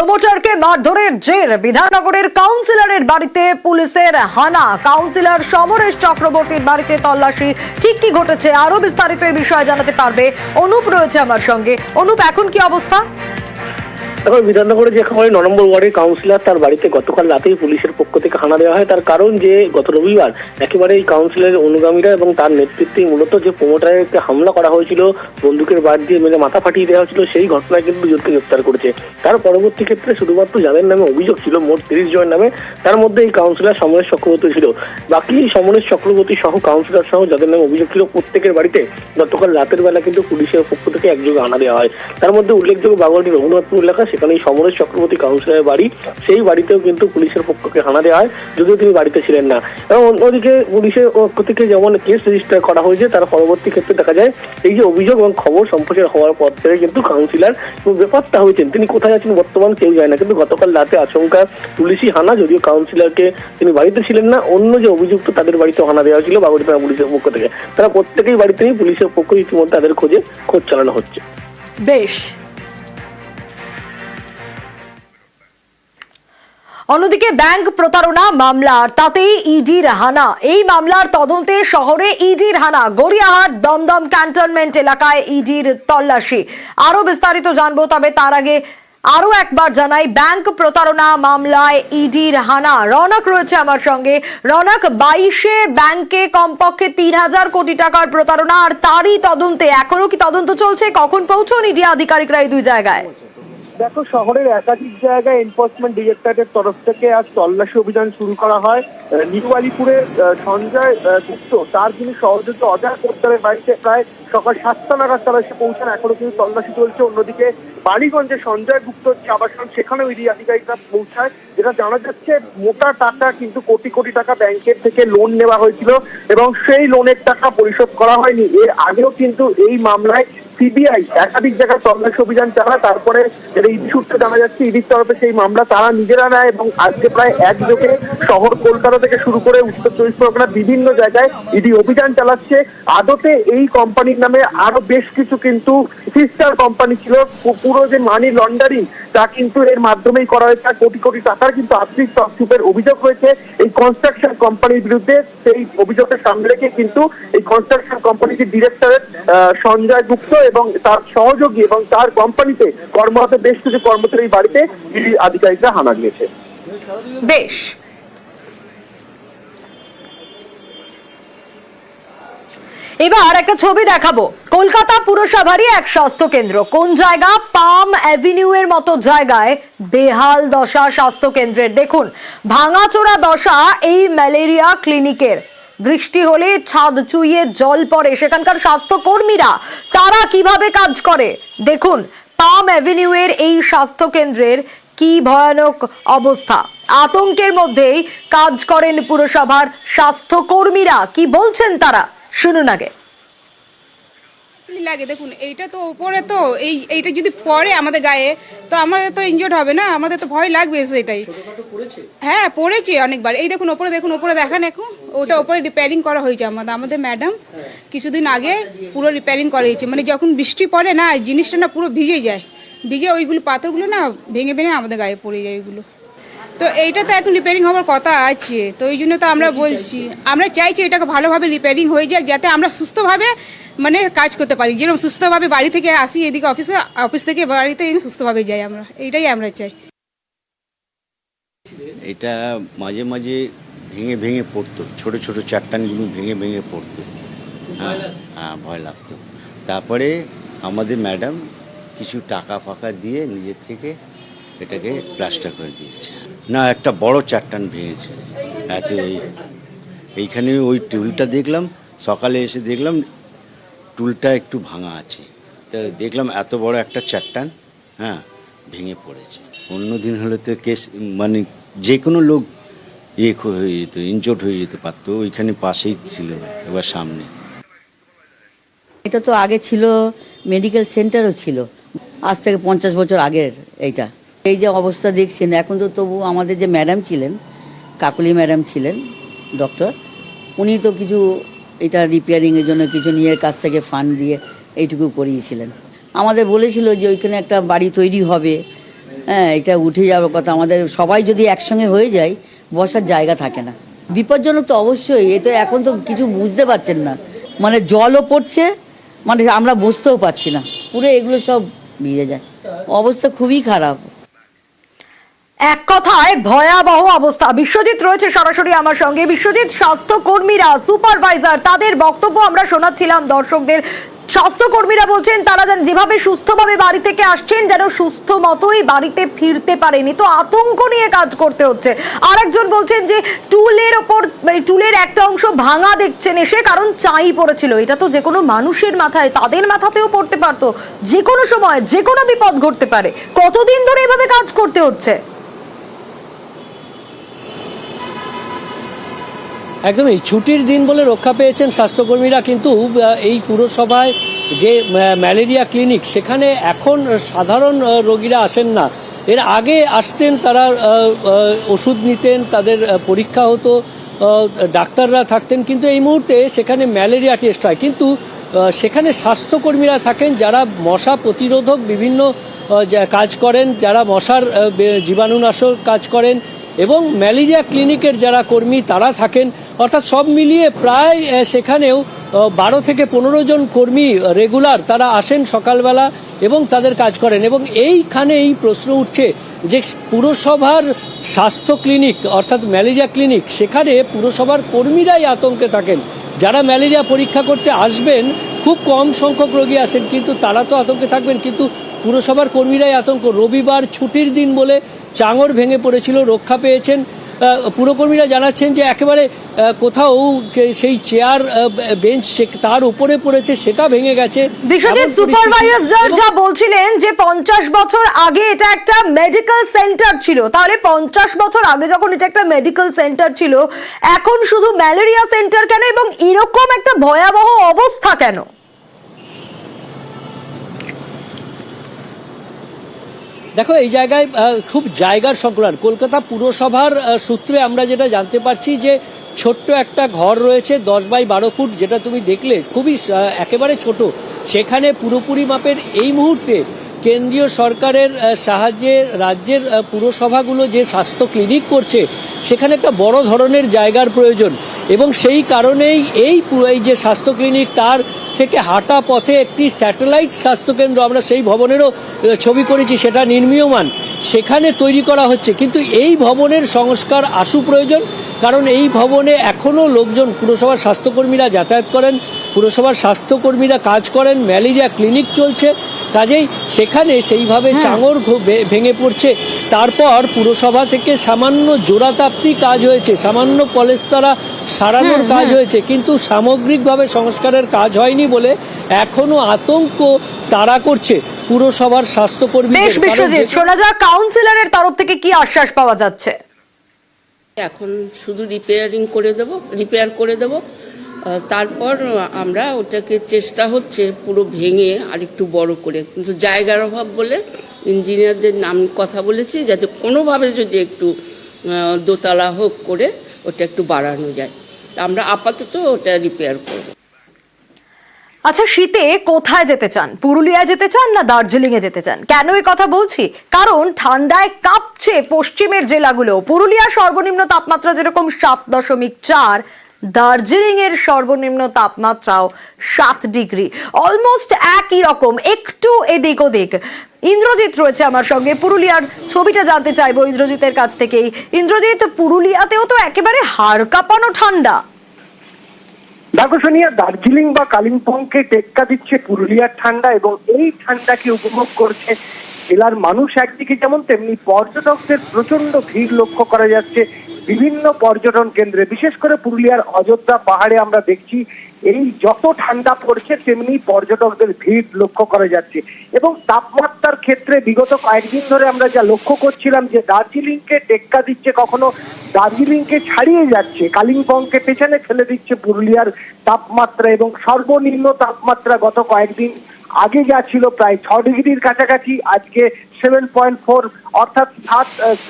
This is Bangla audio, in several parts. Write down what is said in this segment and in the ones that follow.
প্রমোটারকে মারধরের জের বিধাননগরের কাউন্সিলরের বাড়িতে পুলিশের হানা। কাউন্সিলর সমরেশ চক্রবর্তীর বাড়িতে তল্লাশি। ঠিক কি ঘটেছে আরো বিস্তারিত এই বিষয়ে জানাতে পারবে অনুপ, রয়েছে আমার সঙ্গে। অনুপ, এখন কি অবস্থা? এখন বিধাননগরে যে খবরে 9 নম্বর ওয়ার্ডের কাউন্সিলর তার বাড়িতে গতকাল রাতেই পুলিশের পক্ষ থেকে হানা দেওয়া হয়। তার কারণ যে গত রবিবার একেবারে এই কাউন্সিলরের অনুগামীরা এবং তার নেতৃত্বে মূলত যে প্রমোটারকে হামলা করা হয়েছিল, বন্দুকের বাড় দিয়ে মেরে মাথা ফাটিয়ে দেওয়া হয়েছিল, সেই ঘটনায় কিন্তু দুজনকে গ্রেপ্তার করেছে। তার পরবর্তী ক্ষেত্রে শুধুমাত্র যাদের নামে অভিযোগ ছিল মোট 30 জনের নামে, তার মধ্যে এই কাউন্সিলর সমরেশ চক্রবর্তী ছিল। বাকি সমরেশ চক্রবর্তী সহ কাউন্সিলর সহ যাদের নামে অভিযোগ ছিল প্রত্যেকের বাড়িতে গতকাল রাতের বেলা কিন্তু পুলিশের পক্ষ থেকে একযোগে হানা দেওয়া হয়। তার মধ্যে উল্লেখযোগ্য বাগড়ি রঘুনাথপুর এলাকা, সেখানে সমরেশ চক্রবর্তী কাউন্সিলরের বাড়ি, সেই বাড়িতেও কিন্তু পুলিশের পক্ষকে হানা দেওয়া হয়, যদিও তিনি বাড়িতে ছিলেন না। এবং অন্যদিকে পুলিশের পক্ষ থেকে যেমন কেস রেজিস্টার করা হয়েছে, তার পরবর্তী ক্ষেত্রে দেখা যায় এই যে অভিযোগ এবং খবর সম্প্রচার হওয়ার পর থেকে কিন্তু কাউন্সিলর বেপাত্তা হয়েছেন। তিনি কোথায় আছেন বর্তমান কেউ যায় না, কিন্তু গতকাল রাতে আচমকা পুলিশি হানা, যদিও কাউন্সিলরকে তিনি বাড়িতে ছিলেন না, অন্য যে অভিযুক্ত তাদের বাড়িতে হানা দেওয়া হয়েছিল বাগড়ি থানা পুলিশের পক্ষ থেকে। তারা প্রত্যেকেই বাড়িতে নেই, পুলিশের পক্ষ ইতিমধ্যে তাদের খোঁজ চালানো হচ্ছে। বেশ। অন্যদিকে ব্যাংক প্রতারণা মামলার তাতেই ইডির হানা। এই মামলার তদন্তে শহরে ইডির হানা। গড়িয়াহাট দমদম ক্যান্টনমেন্ট এলাকায় ইডির তল্লাশি। আরো বিস্তারিত জানবো, তবে তার আগে আরো একবার জানাই, ব্যাংক প্রতারণা মামলায় ইডির হানা। রনক রয়েছে আমার সঙ্গে। রনক, 22-এ ব্যাংকে কমপক্ষে 3,000 কোটি টাকার প্রতারণা, আর তারই তদন্তে এখনো কি তদন্ত চলছে? কখন পৌঁছন ইডি আধিকারিকরা এই দুই জায়গায়? দেখো, শহরের একাধিক জায়গায় এনফোর্সমেন্ট ডিরেক্টরেটের তরফ থেকে আজ তল্লাশি অভিযান শুরু করা হয়। নিউ আলিপুরে সঞ্জয় গুপ্ত, তার যিনি সহযোগী অজয় পোদ্দারের বাড়িতে প্রায় সকাল 7টা নাগাদ তারা এসে পৌঁছান। এখনো কিন্তু তল্লাশি চলছে। অন্যদিকে বালিগঞ্জে সঞ্জয় গুপ্ত যে আবাসন, সেখানেও ইডি আধিকারিকরা পৌঁছায়। যেটা জানা যাচ্ছে, মোটা টাকা কিন্তু কোটি কোটি টাকা ব্যাংকের থেকে লোন নেওয়া হয়েছিল এবং সেই লোনের টাকা পরিশোধ করা হয়নি। এর আগেও কিন্তু এই মামলায় সিবিআই একাধিক জায়গায় তল্লাশি অভিযান চালায়। তারপরে যেটা ইডি সূত্রে জানা যাচ্ছে, ইডির তরফে সেই মামলা তারা নিজেরা নেয় এবং আজকে প্রায় একযোগে শহর কলকাতা থেকে শুরু করে উত্তর 24 পরগনার বিভিন্ন জায়গায় ইডি অভিযান চালাচ্ছে। আদতে এই কোম্পানির নামে আরো বেশ কিছু কিন্তু সিস্টার কোম্পানি ছিল। পুরো যে মানি লন্ডারিং, তা কিন্তু এর মাধ্যমেই করা হয়েছে। কোটি কোটি টাকার কিন্তু আর্থিক তছরূপের অভিযোগ হয়েছে এই কনস্ট্রাকশন কোম্পানির বিরুদ্ধে। সেই অভিযোগের সামনে রেখে কিন্তু এই কনস্ট্রাকশন কোম্পানির ডিরেক্টরেট সঞ্জয় গুপ্ত এবং তার সহযোগী এবং তার কোম্পানিতে কর্মরত বেশ কিছু কর্মচারীর বাড়িতে ইডি আধিকারিকরা হানা দিয়েছে। বেশ। এবার একটা ছবি দেখাবো। কলকাতা পুরসভারই এক স্বাস্থ্য কেন্দ্র। কোন জায়গা? পাম অ্যাভিনিউ এর মতো জায়গায় বেহাল দশা স্বাস্থ্য কেন্দ্রের। দেখুন, ভাঙাচোরা দশা এই ম্যালেরিয়া ক্লিনিকের। বৃষ্টি হলে ছাদ চুইয়ে জল পড়ে। সেখানকার স্বাস্থ্য কর্মীরা তারা কিভাবে কাজ করে দেখুন। পাম অ্যাভিনিউ এর এই স্বাস্থ্য কেন্দ্রের কি ভয়ানক অবস্থা। আতঙ্কের মধ্যেই কাজ করেন পুরসভার স্বাস্থ্য কর্মীরা। কি বলছেন তারা, শুনুন আগে। লাগে দেখুন, এইটা তো উপরে, তো এইটা যদি পড়ে আমাদের গায়ে তো আমাদের তো ইনজুর্ড হবে না, আমাদের তো ভয় লাগবে সেটাই। হ্যাঁ, পড়েছে অনেকবার। এই দেখুন ওপরে, দেখুন ওপরে দেখান, এখন ওটা ওপরে রিপেয়ারিং করা হয়েছে। আমাদের ম্যাডাম কিছুদিন আগে পুরো রিপেয়ারিং করা হয়েছে। মানে যখন বৃষ্টি পড়ে না, জিনিসটা না পুরো ভিজে যায়, ভিজে ওইগুলো পাথরগুলো না ভেঙে ভেঙে আমাদের গায়ে পড়ে যায় ওইগুলো। তো এইটা তো এখন রিপেয়ারিং হওয়ার কথা আছে, তো এই জন্য তো আমরা বলছি, আমরা চাইছি এটাকে ভালোভাবে রিপেয়ারিং হয়ে যায়, যাতে আমরা সুস্থভাবে মানে কাজ করতে পারি। যেরকম সুস্থভাবে বাড়ি থেকে আসি এদিকে অফিস থেকে বাড়িতে সুস্থভাবে যাই, এইটাই আমরা চাই। এটা মাঝে মাঝে ভেঙে ভেঙে পড়তো, ছোট ছোট চাট্টানগুলো ভেঙে ভেঙে পড়তো। হ্যাঁ, ভয় লাগতো। তারপরে আমাদের ম্যাডাম কিছু টাকা ফাঁকা দিয়ে নিজের থেকে এটাকে প্লাস্টার করে দিয়েছে। না, একটা বড় চাট্টান ভেঙেছে। এত এইখানে ওই টুলটা দেখলাম, সকালে এসে দেখলাম টুলটা একটু ভাঙা আছে। তা দেখলাম এত বড় একটা চাট্টান ভেঙে পড়েছে। অন্য দিন হলে তো কেস, মানে যে কোনো লোক হয়ে যেত, ইনজোর্ড হয়ে যেতে পারতো। ওইখানে পাশেই ছিল, এবার সামনে। এটা তো আগে ছিল মেডিকেল সেন্টারও ছিল, আজ থেকে 50 বছর আগের এইটা। এই যে অবস্থা দেখছেন এখন, তো তবু আমাদের যে ম্যাডাম ছিলেন, কাকুলি ম্যাডাম ছিলেন ডক্টর, উনি তো কিছু এটা রিপেয়ারিংয়ের জন্য কিছু নিজের কাছ থেকে ফান্ড দিয়ে এইটুকু করিয়েছিলেন। আমাদের বলেছিল যে ওইখানে একটা বাড়ি তৈরি হবে, হ্যাঁ, এটা উঠে যাওয়ার কথা। আমাদের সবাই যদি একসঙ্গে হয়ে যায়, বসার জায়গা থাকে না। বিপজ্জনক তো অবশ্যই, এ তো এখন তো কিছু বুঝতে পারছেন না, মানে জলও পড়ছে, মানে আমরা বসতেও পারছি না, পুরো এগুলো সব ভিজে যায়, অবস্থা খুবই খারাপ। এক কথায় ভয়াবহ অবস্থা। বিশ্বজিৎ রয়েছে সরাসরি আমার সঙ্গে। বিশ্বজিৎ, স্বাস্থ্যকর্মীরা, সুপারভাইজার, তাদের বক্তব্য আমরা শোনাচ্ছিলাম দর্শকদের। স্বাস্থ্যকর্মীরা বলছেন তারা যেভাবে সুস্থভাবে বাড়ি থেকে আসছেন যেন সুস্থ মতোই বাড়িতে ফিরতে পারেনি, তো আতঙ্ক নিয়ে কাজ করতে হচ্ছে। আরেকজন বলছেন যে টুলের ওপর, মানে টুলের একটা অংশ ভাঙা দেখছেন এসে, কারণ চাই পড়েছিল। এটা তো যে কোনো মানুষের মাথায়, তাদের মাথাতেও পড়তে পারতো, যে কোনো সময় যে কোনো বিপদ ঘটতে পারে। কতদিন ধরে এভাবে কাজ করতে হচ্ছে? একদমই ছুটির দিন বলে রক্ষা পেয়েছেন স্বাস্থ্যকর্মীরা, কিন্তু এই পুরসভায় যে ম্যালেরিয়া ক্লিনিক, সেখানে এখন সাধারণ রোগীরা আসেন না। এর আগে আসতেন, তারা ওষুধ নিতেন, তাদের পরীক্ষা হতো, ডাক্তাররা থাকতেন, কিন্তু এই মুহূর্তে সেখানে ম্যালেরিয়া টেস্ট হয়, কিন্তু সেখানে স্বাস্থ্যকর্মীরা থাকেন যারা মশা প্রতিরোধক বিভিন্ন কাজ করেন, যারা মশার জীবাণুনাশক কাজ করেন, এবং ম্যালেরিয়া ক্লিনিকের যারা কর্মী তারা থাকেন। অর্থাৎ সব মিলিয়ে প্রায় সেখানেও 12 থেকে 15 জন কর্মী রেগুলার তারা আসেন সকালবেলা এবং তাদের কাজ করেন। এবং এইখানে এই প্রশ্ন উঠছে যে পুরসভার স্বাস্থ্য ক্লিনিক অর্থাৎ ম্যালেরিয়া ক্লিনিক, সেখানে পুরসভার কর্মীরাই আতঙ্কে থাকেন। যারা ম্যালেরিয়া পরীক্ষা করতে আসবেন, খুব কম সংখ্যক রোগী আসেন, কিন্তু তারা তো আতঙ্কে থাকবেন, কিন্তু পুরসভার কর্মীরাই আতঙ্ক। রবিবার ছুটির দিন বলে চাঙড় ভেঙে পড়েছিল, রক্ষা পেয়েছেন। পুরকর্মীরা জানাচ্ছেন যে একেবারে কোথাও সেই চেয়ার বেঞ্চ তার উপরে পড়েছে, সেটা ভেঙে গেছে। বিশ্বজিৎ, সুপারভাইজার যা বলছিলেন যে 50 বছর আগে এটা একটা মেডিকেল সেন্টার ছিল, তাহলে 50 বছর আগে যখন এটা একটা মেডিকেল সেন্টার ছিল, এখন শুধু ম্যালেরিয়া সেন্টার কেন, এবং এরকম একটা ভয়াবহ অবস্থা কেন? দেখো, এই জায়গায় খুব জায়গার সংকুলান। কলকাতা পুরসভার সূত্রে আমরা যেটা জানতে পারছি যে ছোট্ট একটা ঘর রয়েছে 10 বাই 12 ফুট, যেটা তুমি দেখলে খুবই একেবারে ছোট। সেখানে পুরোপুরি মাপের এই মুহূর্তে কেন্দ্রীয় সরকারের সাহায্যে রাজ্যের পুরসভাগুলো যে স্বাস্থ্য ক্লিনিক করছে, সেখানে একটা বড় ধরনের জায়গার প্রয়োজন, এবং সেই কারণেই এই যে স্বাস্থ্য ক্লিনিক, তার থেকে হাঁটা পথে একটি স্যাটেলাইট স্বাস্থ্যকেন্দ্র, আমরা সেই ভবনেরও ছবি করেছি, সেটা নির্মীয়মান, সেখানে তৈরি করা হচ্ছে। কিন্তু এই ভবনের সংস্কার আশু প্রয়োজন, কারণ এই ভবনে এখনও লোকজন, পুরসভার স্বাস্থ্যকর্মীরা যাতায়াত করেন, পুরসভার স্বাস্থ্যকর্মীরা কাজ করেন, ম্যালেরিয়া ক্লিনিক চলছে, কাজেই সেখানে সেইভাবে চাঙড় ভেঙে পড়ছে। তারপর পুরসভা থেকে সামান্য জোড়াতাপ্তি কাজ হয়েছে, সামান্য পলেস্তারা সারানোর কাজ হয়েছে, কিন্তু সামগ্রিকভাবে সংস্কারের কাজ হয়নি বলে এখনো আতঙ্ক তাড়া করছে পুরসভার স্বাস্থ্যকর্মী। বেশ বিশ্বজিৎ, শোনা যাক কাউন্সিলরের তরফ থেকে কি আশ্বাস পাওয়া যাচ্ছে। এখন শুধু রিপেয়ার করে দেব, তারপর আমরা ওটাকে চেষ্টা হচ্ছে পুরো ভেঙে আরেকটু বড় করে, কিন্তু জায়গার অভাব বলে ইঞ্জিনিয়ারদের নাম কথা বলেছি যাতে কোনোভাবে যদি একটু দোতলা হোক করে ওটা একটু বাড়ানো যায়। আমরা আপাতত ওটা রিপেয়ার করব। আচ্ছা, শীতে কোথায় যেতে চান? পুরুলিয়া যেতে চান না দার্জিলিং এ যেতে চান? কেন এই কথা বলছি? কারণ ঠান্ডায় কাঁপছে পশ্চিমের জেলাগুলো। পুরুলিয়ার সর্বনিম্ন তাপমাত্রা যেরকম 7.4, দার্জিলিং এর সর্বনিম্ন তাপমাত্রাও 7 ডিগ্রি, অলমোস্ট একই রকম, একটু এদিক ওদিক। ইন্দ্রজিৎ রয়েছে আমার সঙ্গে, পুরুলিয়ার ছবিটা জানতে চাইবো ইন্দ্রজিতের কাছ থেকেই। ইন্দ্রজিৎ, পুরুলিয়াতেও তো একেবারে হাড় কাঁপানো ঠান্ডা। দেখো সোনিয়া, দার্জিলিং বা কালিম্পংকে টেক্কা দিচ্ছে পুরুলিয়ার ঠান্ডা, এবং এই ঠান্ডাকে উপভোগ করছে জেলার মানুষ একদিকে, যেমন তেমনি পর্যটকদের প্রচন্ড ভিড় লক্ষ্য করা যাচ্ছে বিভিন্ন পর্যটন কেন্দ্রে। বিশেষ করে পুরুলিয়ার অযোধ্যা পাহাড়ে আমরা দেখছি এই যত ঠান্ডা পড়ছে তেমনি পর্যটকদের ভিড় লক্ষ্য করা যাচ্ছে। এবং তাপমাত্রার ক্ষেত্রে বিগত কয়েকদিন ধরে আমরা যা লক্ষ্য করছিলাম যে দার্জিলিংকে টেক্কা দিচ্ছে, কখনো দার্জিলিংকে ছাড়িয়ে যাচ্ছে, কালিম্পংকে পেছনে ফেলে দিচ্ছে পুরুলিয়ার তাপমাত্রা। এবং সর্বনিম্ন তাপমাত্রা গত কয়েকদিন আগে যা ছিল প্রায় 6 ডিগ্রির কাছাকাছি, আজকে 7.4 অর্থাৎ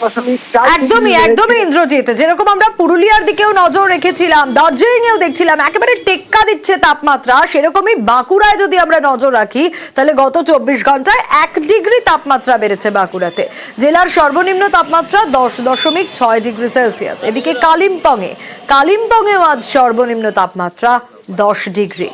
7.4। একদমই ইন্দ্রজিৎ, যেরকম আমরা পুরুলিয়ার দিকেও নজর রেখেছিলাম, দার্জিলিং এও দেখছিলাম একেবারে টেক্কা দিচ্ছে তাপমাত্রা, সেরকমই বাঁকুড়ায় যদি আমরা নজর রাখি তাহলে গত 24 ঘন্টায় 1 ডিগ্রি তাপমাত্রা বেড়েছে বাঁকুড়াতে। জেলার সর্বনিম্ন তাপমাত্রা 10.6 ডিগ্রি সেলসিয়াস। এদিকে কালিম্পংয়েও আজ সর্বনিম্ন তাপমাত্রা 10 ডিগ্রি।